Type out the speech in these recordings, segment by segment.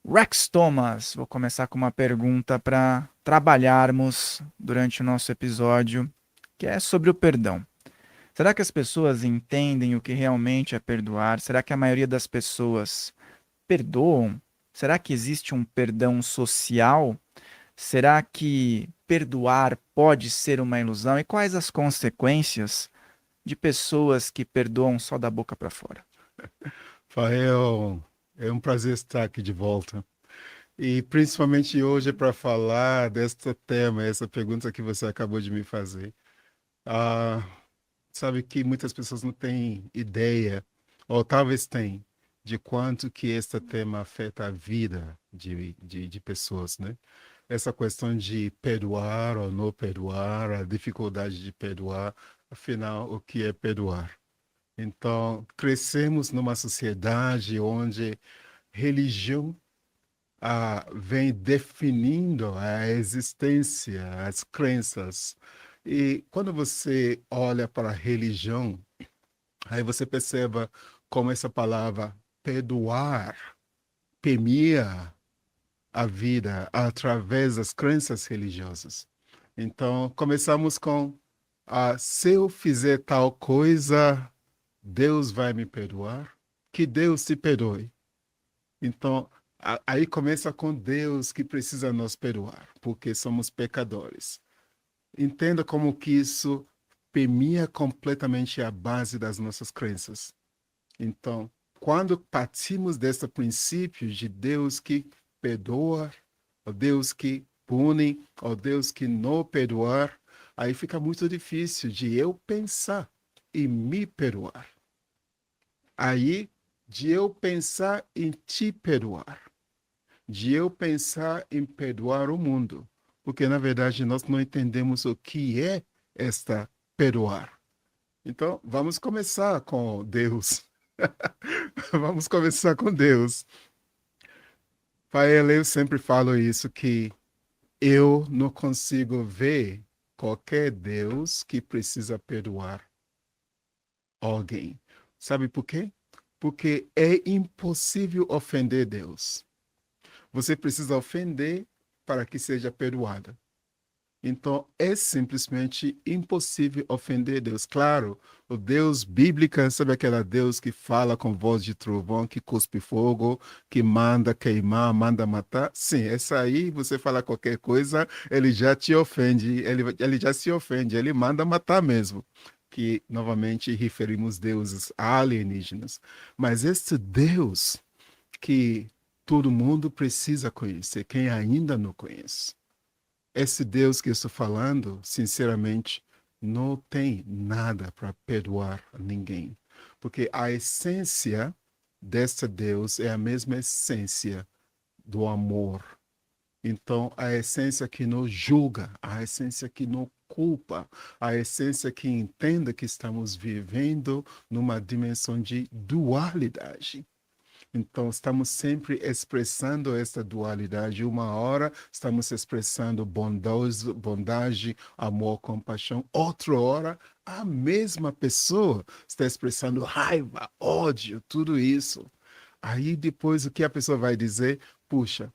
Rex Thomas, vou começar com uma pergunta para trabalharmos durante o nosso episódio, que é sobre o perdão. Será que as pessoas entendem o que realmente é perdoar? Será que a maioria das pessoas perdoam? Será que existe um perdão social? Será que perdoar pode ser uma ilusão? E quais as consequências de pessoas que perdoam só da boca para fora? Fael, é um prazer estar aqui de volta. E principalmente hoje para falar deste tema, essa pergunta que você acabou de me fazer. Ah, sabe que muitas pessoas não têm ideia, ou talvez tenham, de quanto que este tema afeta a vida de pessoas, né? Essa questão de perdoar ou não perdoar, a dificuldade de perdoar, afinal, o que é perdoar? Então, crescemos numa sociedade onde religião vem definindo a existência, as crenças. E quando você olha para a religião, aí você percebe como essa palavra perdoar permeia a vida através das crenças religiosas. Então, começamos com se eu fizer tal coisa, Deus vai me perdoar? Que Deus te perdoe. Então, aí começa com Deus que precisa nos perdoar, porque somos pecadores. Entenda como que isso permeia completamente a base das nossas crenças. Então, quando partimos desse princípio de Deus que perdoa, ou Deus que pune, ou Deus que não perdoar, aí fica muito difícil de eu pensar e me perdoar. Aí, de eu pensar em te perdoar, de eu pensar em perdoar o mundo, porque na verdade nós não entendemos o que é esta perdoar. Então, vamos começar com Deus. Vamos começar com Deus. Pai, eu sempre falo isso, que eu não consigo ver qualquer Deus que precisa perdoar alguém. Sabe por quê? Porque é impossível ofender Deus. Você precisa ofender para que seja perdoada. Então, é simplesmente impossível ofender Deus. Claro, o Deus bíblico, sabe aquele Deus que fala com voz de trovão, que cuspe fogo, que manda queimar, manda matar? Sim, essa aí, você fala qualquer coisa, ele já te ofende, ele já se ofende, ele manda matar mesmo. Que, novamente, referimos deuses alienígenas. Mas este Deus que todo mundo precisa conhecer, quem ainda não conhece. Esse Deus que eu estou falando, sinceramente, não tem nada para perdoar ninguém. Porque a essência desse Deus é a mesma essência do amor. Então, a essência que não julga, a essência que não culpa, a essência que entenda que estamos vivendo numa dimensão de dualidade. Então, estamos sempre expressando essa dualidade. Uma hora estamos expressando bondade, amor, compaixão. Outra hora, a mesma pessoa está expressando raiva, ódio, tudo isso. Aí depois o que a pessoa vai dizer? Puxa,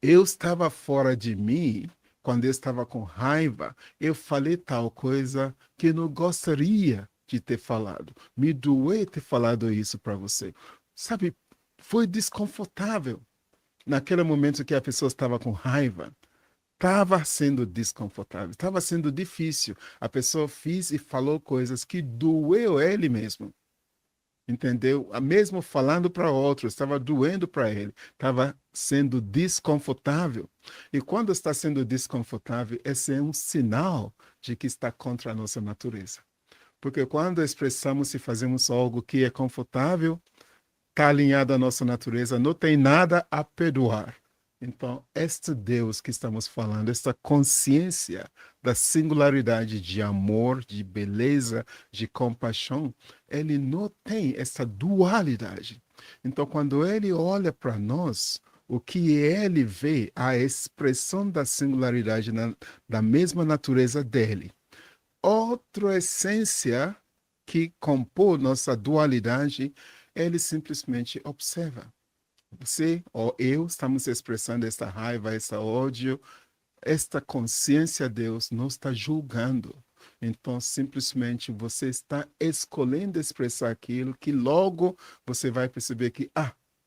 eu estava fora de mim quando eu estava com raiva. Eu falei tal coisa que eu não gostaria de ter falado. Me doeu ter falado isso para você. Sabe, foi desconfortável. Naquele momento que a pessoa estava com raiva, estava sendo desconfortável, estava sendo difícil. A pessoa fez e falou coisas que doeu ele mesmo. Entendeu? Mesmo falando para outros, estava doendo para ele, estava sendo desconfortável. E quando está sendo desconfortável, esse é um sinal de que está contra a nossa natureza. Porque quando expressamos e fazemos algo que é confortável, está alinhado à nossa natureza, não tem nada a perdoar. Então, este Deus que estamos falando, esta consciência da singularidade de amor, de beleza, de compaixão, ele não tem essa dualidade. Então, quando ele olha para nós, o que ele vê, a expressão da singularidade da mesma natureza dele. Outra essência que compõe nossa dualidade, ele simplesmente observa. Você ou eu estamos expressando esta raiva, esse ódio, esta consciência, Deus não está julgando. Então, simplesmente você está escolhendo expressar aquilo que logo você vai perceber que,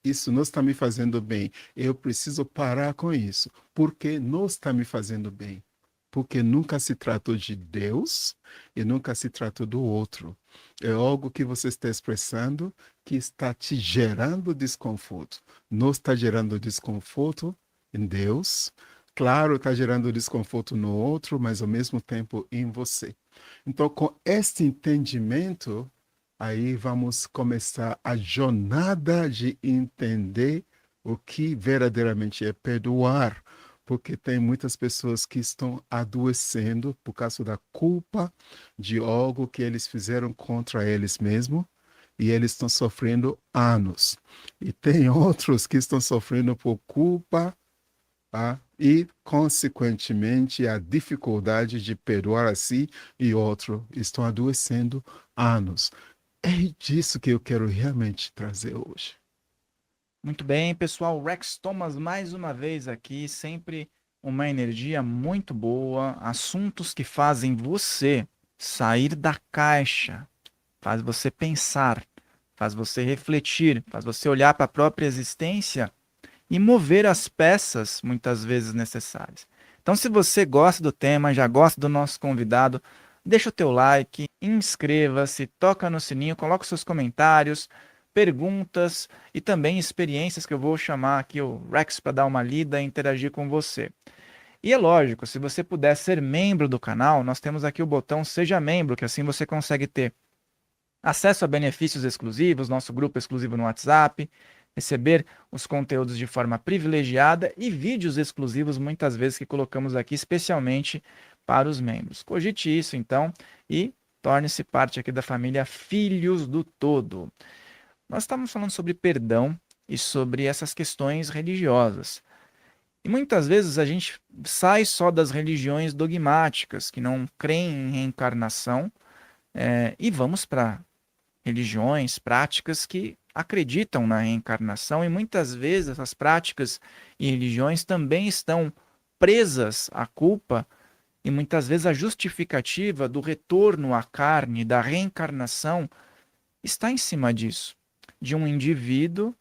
isso não está me fazendo bem. Eu preciso parar com isso, porque não está me fazendo bem. Porque nunca se tratou de Deus e nunca se tratou do outro. É algo que você está expressando que está te gerando desconforto. Não está gerando desconforto em Deus. Claro, está gerando desconforto no outro, mas ao mesmo tempo em você. Então, com este entendimento, aí vamos começar a jornada de entender o que verdadeiramente é perdoar, porque tem muitas pessoas que estão adoecendo por causa da culpa de algo que eles fizeram contra eles mesmos. E eles estão sofrendo anos. E tem outros que estão sofrendo por culpa, tá? E, consequentemente, a dificuldade de perdoar a si e outro estão adoecendo anos. É disso que eu quero realmente trazer hoje. Muito bem, pessoal. Rex Thomas mais uma vez aqui, sempre uma energia muito boa, assuntos que fazem você sair da caixa, faz você pensar, faz você refletir, faz você olhar para a própria existência e mover as peças muitas vezes necessárias. Então, se você gosta do tema, já gosta do nosso convidado, deixa o teu like, inscreva-se, toca no sininho, coloca os seus comentários, perguntas e também experiências que eu vou chamar aqui o Rex para dar uma lida e interagir com você. E é lógico, se você puder ser membro do canal, nós temos aqui o botão Seja Membro, que assim você consegue ter acesso a benefícios exclusivos, nosso grupo exclusivo no WhatsApp, receber os conteúdos de forma privilegiada e vídeos exclusivos, muitas vezes que colocamos aqui especialmente para os membros. Cogite isso, então, e torne-se parte aqui da família Filhos do Todo. Nós estamos falando sobre perdão e sobre essas questões religiosas. E muitas vezes a gente sai só das religiões dogmáticas, que não creem em reencarnação, e vamos para religiões, práticas que acreditam na reencarnação, e muitas vezes essas práticas e religiões também estão presas à culpa, e muitas vezes a justificativa do retorno à carne, da reencarnação, está em cima disso, de um indivíduo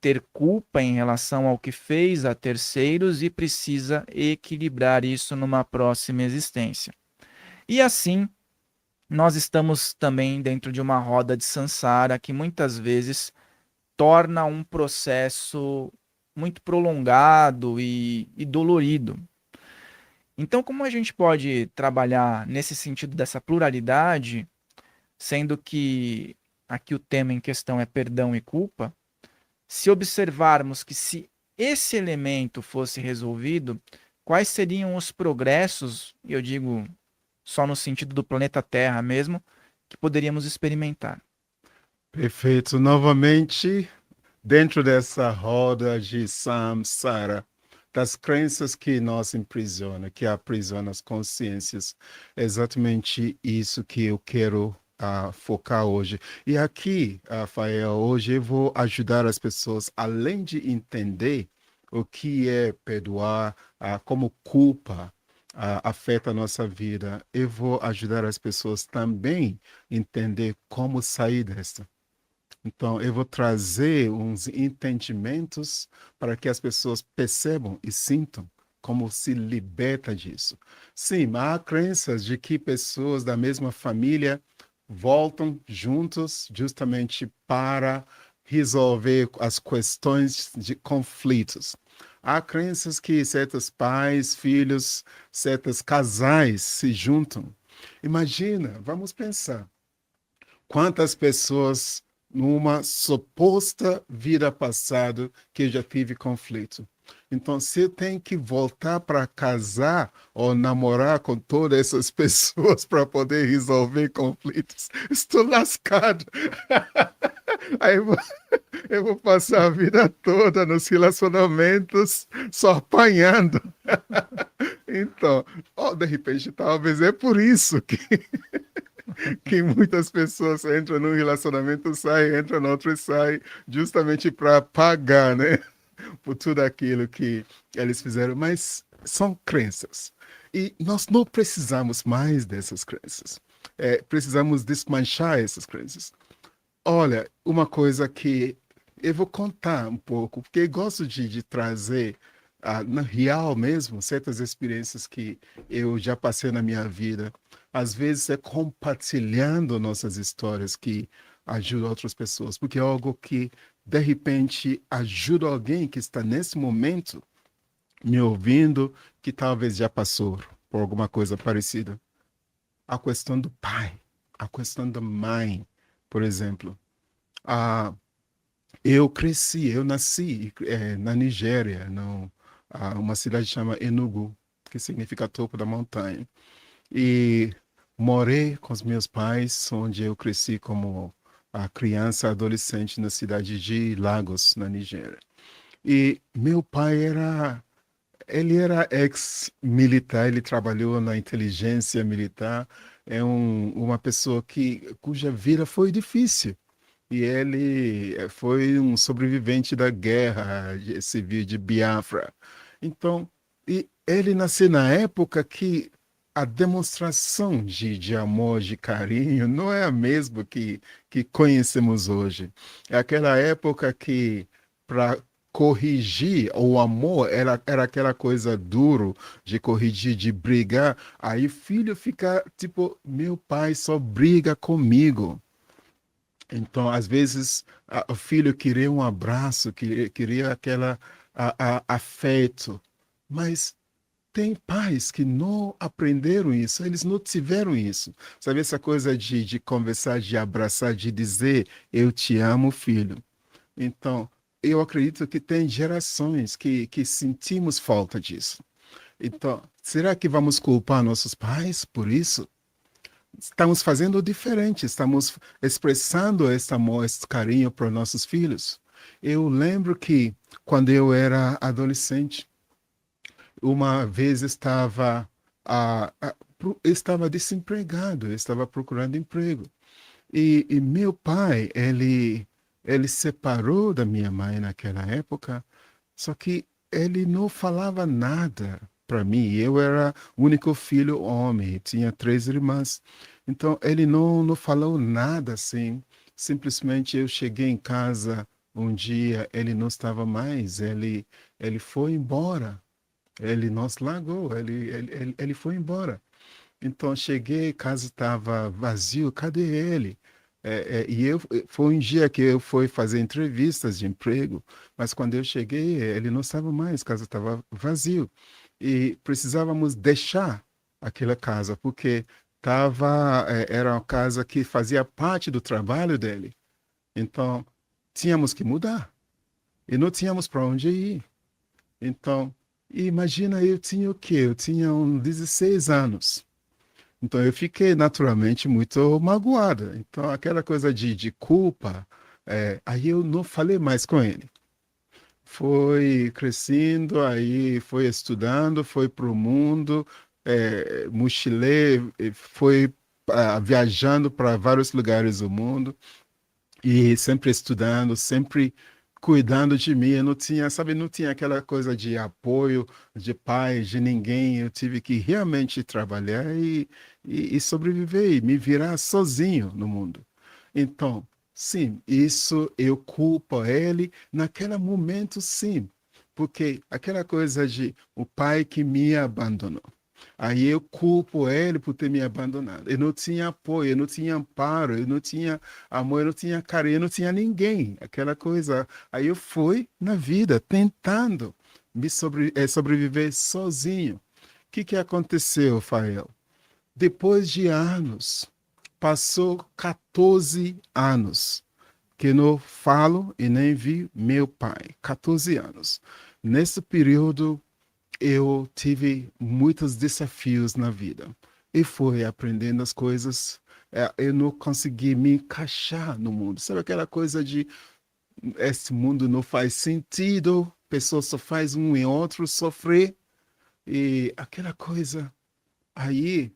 ter culpa em relação ao que fez a terceiros e precisa equilibrar isso numa próxima existência. E assim, nós estamos também dentro de uma roda de samsara que muitas vezes torna um processo muito prolongado e dolorido. Então, como a gente pode trabalhar nesse sentido dessa pluralidade, sendo que aqui o tema em questão é perdão e culpa, se observarmos que se esse elemento fosse resolvido, quais seriam os progressos, e eu digo só no sentido do planeta Terra mesmo, que poderíamos experimentar? Perfeito. Novamente, dentro dessa roda de samsara, das crenças que nos imprisiona, que aprisiona as consciências, é exatamente isso que eu quero focar hoje. E aqui, Rafael, hoje eu vou ajudar as pessoas, além de entender o que é perdoar, como culpa afeta a nossa vida, eu vou ajudar as pessoas também a entender como sair desta. Então, eu vou trazer uns entendimentos para que as pessoas percebam e sintam como se liberta disso. Sim, há crenças de que pessoas da mesma família voltam juntos justamente para resolver as questões de conflitos. Há crenças que certos pais, filhos, certos casais se juntam. Imagina, vamos pensar. Quantas pessoas numa suposta vida passada que eu já tive conflito. Então, se eu tenho que voltar para casar ou namorar com todas essas pessoas para poder resolver conflitos, estou lascado. Aí eu vou passar a vida toda nos relacionamentos só apanhando. Então, de repente, talvez é por isso que que muitas pessoas entram num relacionamento, saem, entram no outro e saem, justamente para pagar, né? Por tudo aquilo que eles fizeram. Mas são crenças. E nós não precisamos mais dessas crenças. Precisamos desmanchar essas crenças. Olha, uma coisa que eu vou contar um pouco, porque eu gosto de trazer, na real mesmo, certas experiências que eu já passei na minha vida. Às vezes é compartilhando nossas histórias que ajuda outras pessoas, porque é algo que, de repente, ajuda alguém que está nesse momento me ouvindo, que talvez já passou por alguma coisa parecida. A questão do pai, a questão da mãe, por exemplo. Ah, eu nasci na Nigéria, uma cidade chama Enugu, que significa topo da montanha. E morei com os meus pais, onde eu cresci como a criança, adolescente na cidade de Lagos, na Nigéria. E meu pai ele era ex-militar, ele trabalhou na inteligência militar, uma pessoa cuja vida foi difícil. E ele foi um sobrevivente da guerra civil de Biafra. Então, e ele nasceu na época que a demonstração de amor, de carinho, não é a mesma que conhecemos hoje. É aquela época que, para corrigir, o amor era aquela coisa duro de corrigir, de brigar. Aí o filho fica tipo, meu pai só briga comigo. Então, às vezes, o filho queria um abraço, queria aquela afeto, mas tem pais que não aprenderam isso, eles não tiveram isso. Sabe essa coisa de conversar, de abraçar, de dizer eu te amo, filho. Então, eu acredito que tem gerações que sentimos falta disso. Então, será que vamos culpar nossos pais por isso? Estamos fazendo diferente, estamos expressando esse amor, esse carinho para nossos filhos. Eu lembro que quando eu era adolescente, uma vez estava desempregado, eu estava procurando emprego. E meu pai, ele separou da minha mãe naquela época, só que ele não falava nada para mim. Eu era o único filho homem, tinha três irmãs. Então, ele não falou nada assim. Simplesmente eu cheguei em casa um dia, ele não estava mais, ele foi embora. Ele nos largou, ele foi embora. Então, cheguei, casa estava vazio, cadê ele? Foi um dia que eu fui fazer entrevistas de emprego, mas quando eu cheguei, ele não estava mais, casa estava vazio. E precisávamos deixar aquela casa, porque era uma casa que fazia parte do trabalho dele. Então, tínhamos que mudar. E não tínhamos para onde ir. Então, imagina, eu tinha o quê? Eu tinha uns 16 anos. Então eu fiquei naturalmente muito magoada. Então aquela coisa de culpa, aí eu não falei mais com ele. Foi crescendo, aí foi estudando, foi para o mundo, mochilei, foi viajando para vários lugares do mundo e sempre estudando, sempre cuidando de mim. Eu não tinha, sabe, não tinha aquela coisa de apoio de pai, de ninguém. Eu tive que realmente trabalhar e sobreviver e me virar sozinho no mundo. Então, sim, isso eu culpo ele naquele momento, sim, porque aquela coisa de o pai que me abandonou. Aí eu culpo ele por ter me abandonado. Eu não tinha apoio, eu não tinha amparo, eu não tinha amor, eu não tinha carinho, eu não tinha ninguém. Aquela coisa. Aí eu fui na vida tentando sobreviver sozinho. O que aconteceu, Fael? Depois de anos, passou 14 anos que não falo e nem vi meu pai. 14 anos. Nesse período, eu tive muitos desafios na vida e fui aprendendo as coisas. Eu não consegui me encaixar no mundo. Sabe aquela coisa de esse mundo não faz sentido, pessoa só faz um e outro sofrer e aquela coisa. Aí,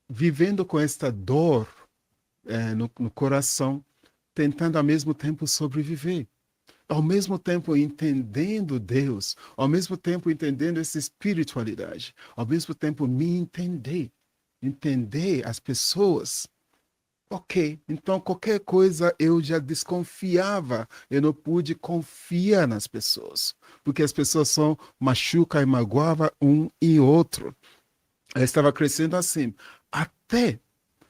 vivendo com esta dor, no coração, tentando ao mesmo tempo sobreviver. Ao mesmo tempo entendendo Deus, ao mesmo tempo entendendo essa espiritualidade, ao mesmo tempo me entender as pessoas. Ok, então qualquer coisa eu já desconfiava, eu não pude confiar nas pessoas, porque as pessoas só machucam e magoavam um e outro. Eu estava crescendo assim, até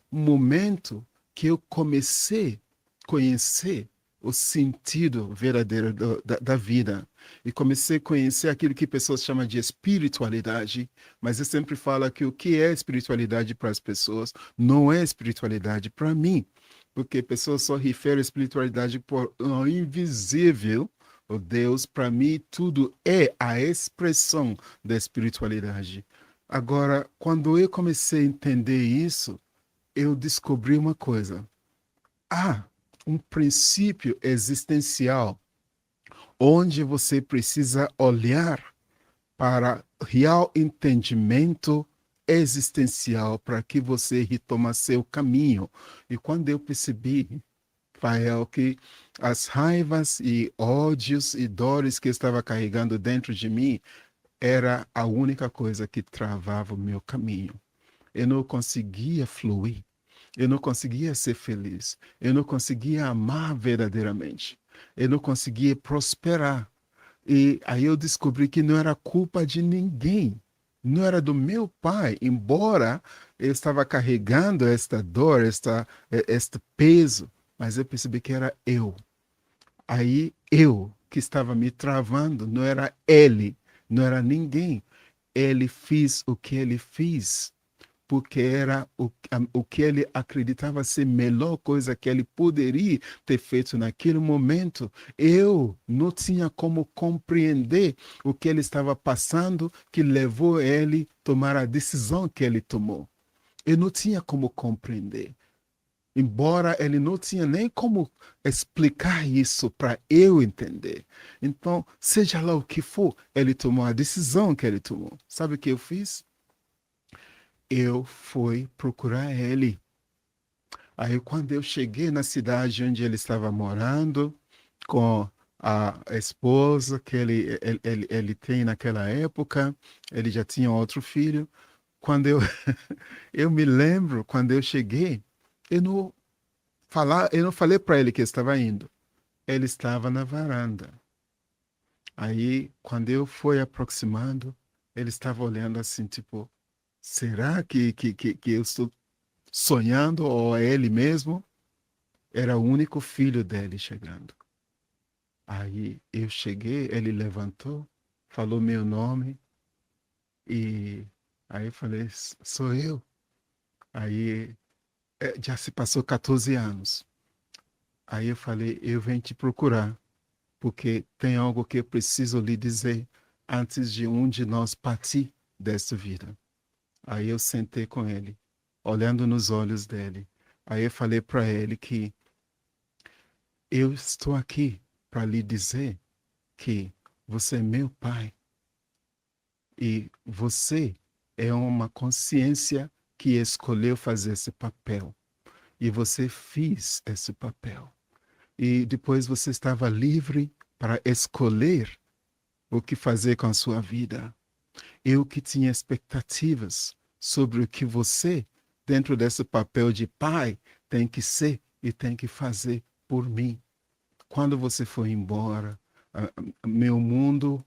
o momento que eu comecei a conhecer o sentido verdadeiro da vida. E comecei a conhecer aquilo que pessoas chamam de espiritualidade, mas eu sempre falo que o que é espiritualidade para as pessoas não é espiritualidade para mim, porque pessoas só referem a espiritualidade por um invisível, o Deus. Para mim, tudo é a expressão da espiritualidade. Agora, quando eu comecei a entender isso, eu descobri uma coisa. Há um princípio existencial onde você precisa olhar para real entendimento existencial para que você retoma seu caminho. E quando eu percebi, Rafael, que as raivas e ódios e dores que eu estava carregando dentro de mim era a única coisa que travava o meu caminho. Eu não conseguia fluir. Eu não conseguia ser feliz. Eu não conseguia amar verdadeiramente. Eu não conseguia prosperar. E aí eu descobri que não era culpa de ninguém. Não era do meu pai, embora eu estava carregando esta dor, este peso, mas eu percebi que era eu. Aí eu que estava me travando, não era ele, não era ninguém. Ele fez o que ele fez porque era o que ele acreditava ser a melhor coisa que ele poderia ter feito naquele momento. Eu não tinha como compreender o que ele estava passando que levou ele a tomar a decisão que ele tomou. Eu não tinha como compreender. Embora ele não tinha nem como explicar isso para eu entender. Então, seja lá o que for, ele tomou a decisão que ele tomou. Sabe o que eu fiz? Eu fui procurar ele. Aí, quando eu cheguei na cidade onde ele estava morando, com a esposa que ele tem naquela época, ele já tinha outro filho. Quando eu, eu me lembro, quando eu cheguei, eu não falei para ele que eu estava indo. Ele estava na varanda. Aí, quando eu fui aproximando, ele estava olhando assim, tipo, será que eu estou sonhando, ou é ele mesmo? Era o único filho dele chegando. Aí eu cheguei, ele levantou, falou meu nome, e aí eu falei, sou eu. Aí já se passou 14 anos. Aí eu falei, eu venho te procurar, porque tem algo que eu preciso lhe dizer antes de um de nós partir desta vida. Aí eu sentei com ele, olhando nos olhos dele. Aí eu falei para ele que eu estou aqui para lhe dizer que você é meu pai e você é uma consciência que escolheu fazer esse papel e você fez esse papel. E depois você estava livre para escolher o que fazer com a sua vida. Eu que tinha expectativas sobre o que você, dentro desse papel de pai, tem que ser e tem que fazer por mim. Quando você foi embora, meu mundo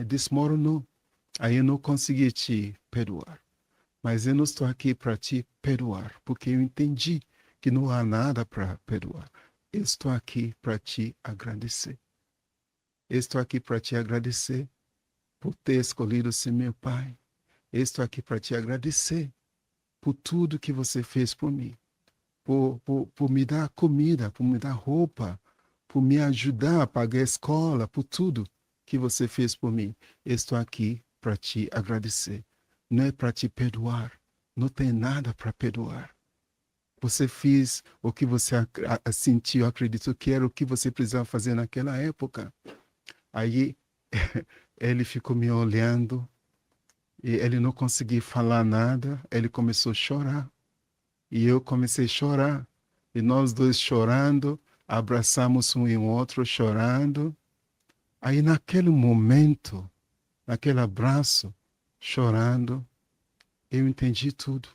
desmoronou. Aí eu não consegui te perdoar. Mas eu não estou aqui para te perdoar, porque eu entendi que não há nada para perdoar. Eu estou aqui para te agradecer. Eu estou aqui para te agradecer por ter escolhido ser meu pai. Eu estou aqui para te agradecer por tudo que você fez por mim, por me dar comida, por me dar roupa, por me ajudar a pagar a escola, por tudo que você fez por mim. Eu estou aqui para te agradecer. Não é para te perdoar. Não tem nada para perdoar. Você fez o que você sentiu, acreditou que era o que você precisava fazer naquela época. Aí ele ficou me olhando e ele não conseguia falar nada. Ele começou a chorar. E eu comecei a chorar. E nós dois chorando, abraçamos um e o outro chorando. Aí naquele momento, naquele abraço, chorando, eu entendi tudo.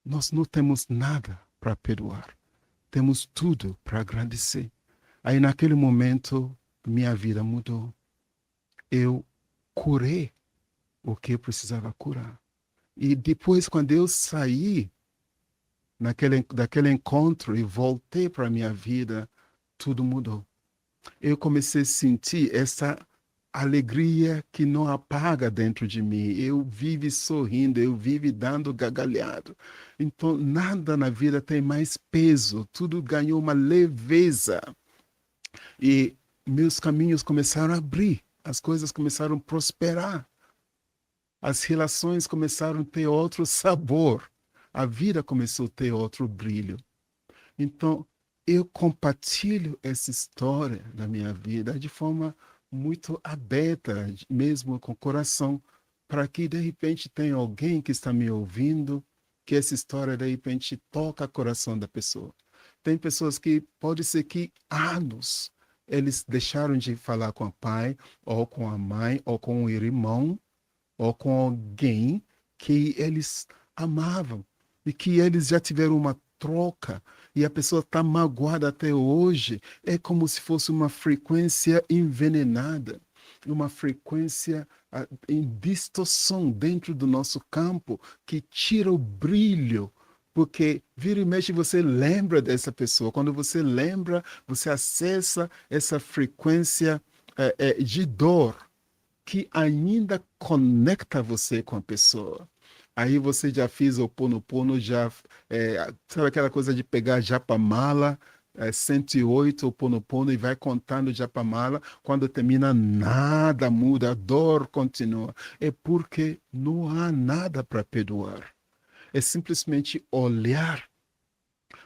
Nós não temos nada para perdoar. Temos tudo para agradecer. Aí naquele momento, minha vida mudou. Eu curei o que eu precisava curar. E depois, quando eu saí daquele encontro e voltei para a minha vida, tudo mudou. Eu comecei a sentir essa alegria que não apaga dentro de mim. Eu vivo sorrindo, eu vivo dando gargalhado. Então, nada na vida tem mais peso, tudo ganhou uma leveza. E meus caminhos começaram a abrir, as coisas começaram a prosperar, as relações começaram a ter outro sabor, a vida começou a ter outro brilho. Então, eu compartilho essa história da minha vida de forma muito aberta, mesmo com o coração, para que de repente tenha alguém que está me ouvindo, que essa história de repente toca o coração da pessoa. Tem pessoas que pode ser que anos eles deixaram de falar com o pai, ou com a mãe, ou com o irmão, ou com alguém que eles amavam e que eles já tiveram uma troca e a pessoa está magoada até hoje. É como se fosse uma frequência envenenada, uma frequência em distorção dentro do nosso campo que tira o brilho. Porque vira e mexe você lembra dessa pessoa. Quando você lembra, você acessa essa frequência de dor que ainda conecta você com a pessoa. Aí você já fez o pono, já sabe aquela coisa de pegar japamala, 108 o pono e vai contando japamala, quando termina nada muda, a dor continua. É porque não há nada para perdoar. É simplesmente olhar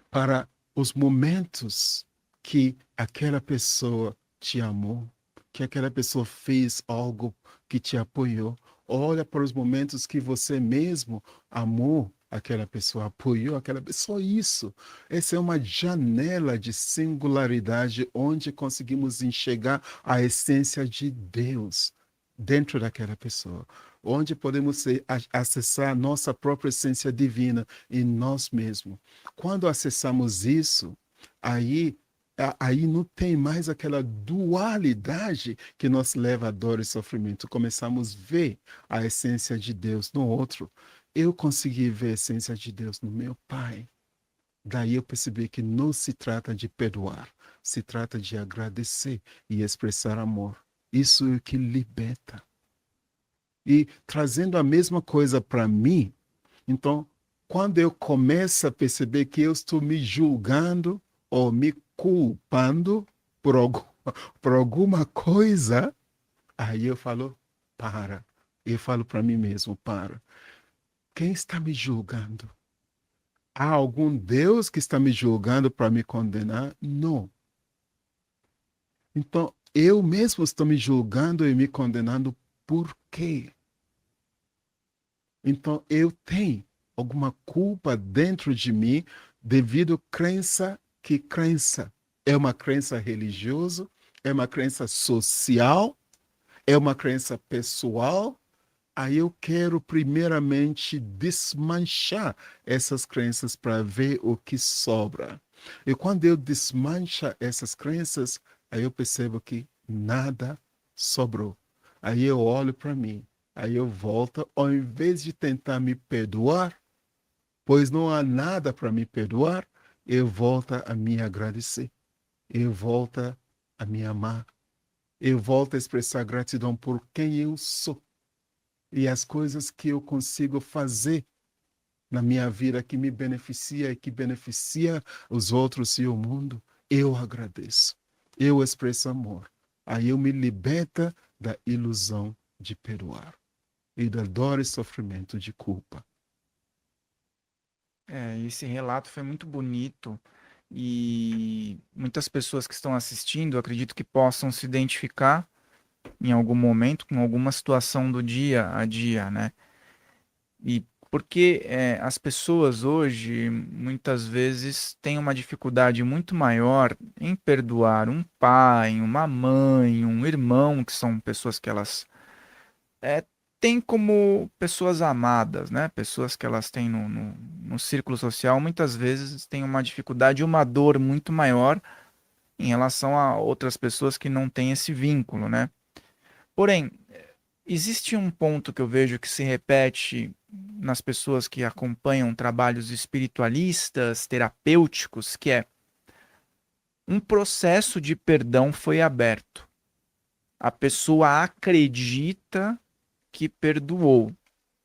para os momentos que aquela pessoa te amou, que aquela pessoa fez algo que te apoiou. Olha para os momentos que você mesmo amou aquela pessoa, apoiou aquela pessoa. Só isso. Essa é uma janela de singularidade onde conseguimos enxergar a essência de Deus dentro daquela pessoa, onde podemos acessar nossa própria essência divina em nós mesmos. Quando acessamos isso, aí aí não tem mais aquela dualidade que nos leva à dor e sofrimento. Começamos a ver a essência de Deus no outro. Eu consegui ver a essência de Deus no meu pai. Daí eu percebi que não se trata de perdoar, se trata de agradecer e expressar amor. Isso é o que liberta. E trazendo a mesma coisa para mim, então, quando eu começo a perceber que eu estou me julgando ou me culpando por, por alguma coisa, aí eu falo, para. Eu falo para mim mesmo, para. Quem está me julgando? Há algum Deus que está me julgando para me condenar? Não. Então, eu mesmo estou me julgando e me condenando por quê? Então, eu tenho alguma culpa dentro de mim devido à crença que crença é uma crença religiosa, é uma crença social, é uma crença pessoal. Aí eu quero primeiramente desmanchar essas crenças para ver o que sobra. E quando eu desmancho essas crenças, aí eu percebo que nada sobrou. Aí eu olho para mim, aí eu volto, ao invés de tentar me perdoar, pois não há nada para me perdoar, eu volto a me agradecer, eu volto a me amar, eu volto a expressar gratidão por quem eu sou e as coisas que eu consigo fazer na minha vida que me beneficia e que beneficia os outros e o mundo, eu agradeço. Eu expresso amor. Aí eu me liberta da ilusão de perdoar e da dor e sofrimento de culpa. Esse relato foi muito bonito e muitas pessoas que estão assistindo, acredito que possam se identificar em algum momento com alguma situação do dia a dia, né? E Porque as pessoas hoje, muitas vezes, têm uma dificuldade muito maior em perdoar um pai, uma mãe, um irmão, que são pessoas que elas é, têm como pessoas amadas, né? Pessoas que elas têm no círculo social, muitas vezes têm uma dificuldade e uma dor muito maior em relação a outras pessoas que não têm esse vínculo, né? Porém, existe um ponto que eu vejo que se repete nas pessoas que acompanham trabalhos espiritualistas, terapêuticos, que é um processo de perdão foi aberto. A pessoa acredita que perdoou.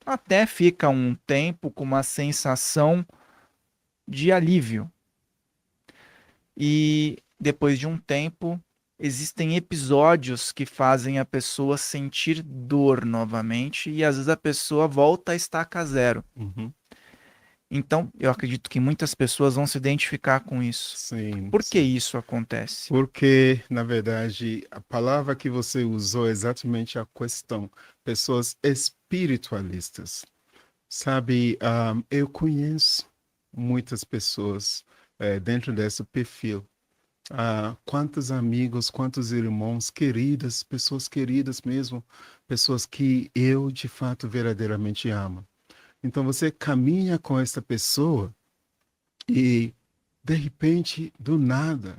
Até fica um tempo com uma sensação de alívio. E depois de um tempo, existem episódios que fazem a pessoa sentir dor novamente e às vezes a pessoa volta a estaca zero. Uhum. Então, eu acredito que muitas pessoas vão se identificar com isso. Sim, Por que sim. isso acontece? Porque, na verdade, a palavra que você usou é exatamente a questão. Pessoas espiritualistas. Sabe, eu conheço muitas pessoas dentro desse perfil. Quantos amigos, quantos irmãos queridas, pessoas queridas mesmo, pessoas que eu de fato verdadeiramente amo. Então você caminha com essa pessoa e de repente, do nada,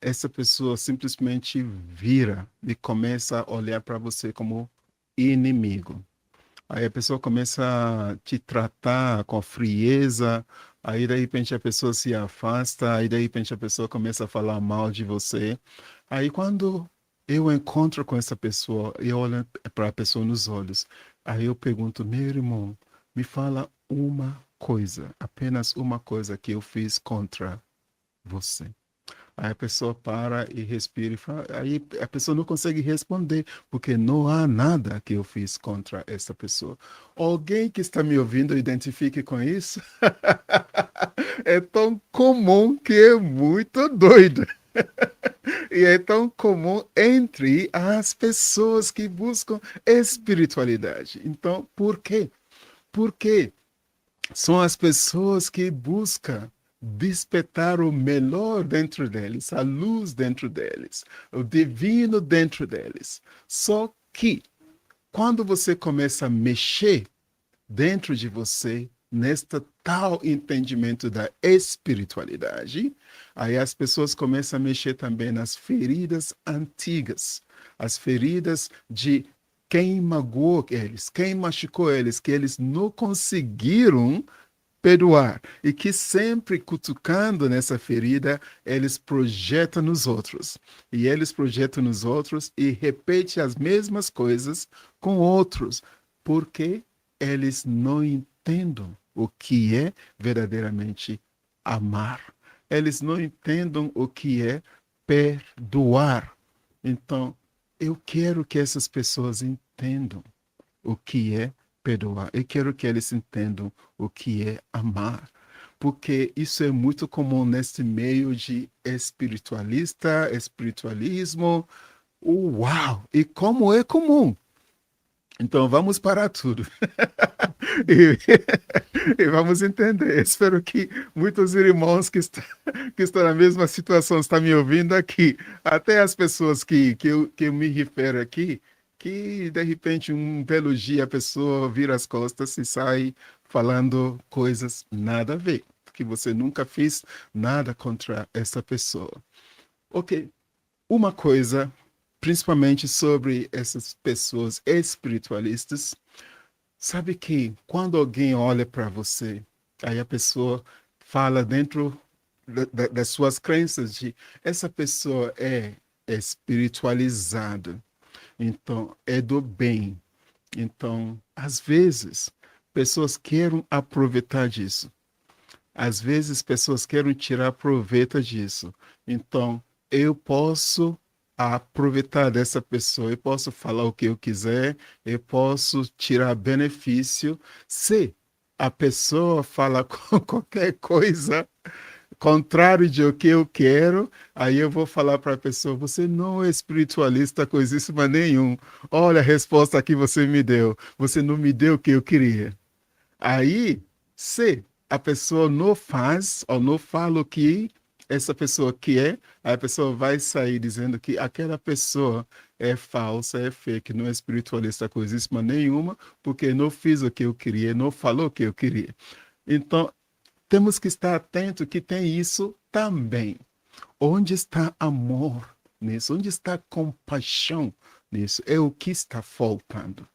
essa pessoa simplesmente vira e começa a olhar para você como inimigo. Aí a pessoa começa a te tratar com frieza, aí de repente a pessoa se afasta, aí de repente a pessoa começa a falar mal de você. Aí quando eu encontro com essa pessoa, eu olho para a pessoa nos olhos, aí eu pergunto, meu irmão, me fala uma coisa, apenas uma coisa que eu fiz contra você. Aí a pessoa para e respira e fala, aí a pessoa não consegue responder, porque não há nada que eu fiz contra essa pessoa. Alguém que está me ouvindo identifique com isso? É tão comum que é muito doido. E é tão comum entre as pessoas que buscam espiritualidade. Então, por quê? Porque são as pessoas que buscam despertar o melhor dentro deles, a luz dentro deles, o divino dentro deles. Só que quando você começa a mexer dentro de você, nesta tal entendimento da espiritualidade, aí as pessoas começam a mexer também nas feridas antigas, as feridas de quem magoou eles, quem machucou eles, que eles não conseguiram perdoar e que sempre cutucando nessa ferida, eles projetam nos outros. E eles projetam nos outros e repetem as mesmas coisas com outros, porque eles não entendem o que é verdadeiramente amar. Eles não entendem o que é perdoar. Então, eu quero que essas pessoas entendam o que é perdoar. Eu quero que eles entendam o que é amar, porque isso é muito comum neste meio de espiritualista, espiritualismo. Uau! E como é comum! Então vamos parar tudo e, e vamos entender. Espero que muitos irmãos que estão na mesma situação estão me ouvindo aqui, até as pessoas que eu me refiro aqui, que de repente um belo dia a pessoa vira as costas e sai falando coisas nada a ver, que você nunca fez nada contra essa pessoa. Ok, uma coisa, principalmente sobre essas pessoas espiritualistas, sabe que quando alguém olha para você, aí a pessoa fala dentro das suas crenças de essa pessoa é espiritualizada, então é do bem. Então, às vezes, pessoas querem aproveitar disso. Às vezes, pessoas querem tirar proveito disso. Então, eu posso aproveitar dessa pessoa, eu posso falar o que eu quiser, eu posso tirar benefício. Se a pessoa fala qualquer coisa contrário de o que eu quero, aí eu vou falar para a pessoa: você não é espiritualista coisíssima nenhum. Olha a resposta que você me deu. Você não me deu o que eu queria. Aí, se a pessoa não faz ou não fala o que essa pessoa quer, aí a pessoa vai sair dizendo que aquela pessoa é falsa, é fake, não é espiritualista coisíssima nenhuma, porque não fiz o que eu queria, não falou o que eu queria. Então, temos que estar atento que tem isso também. Onde está amor nisso? Onde está compaixão nisso? É o que está faltando.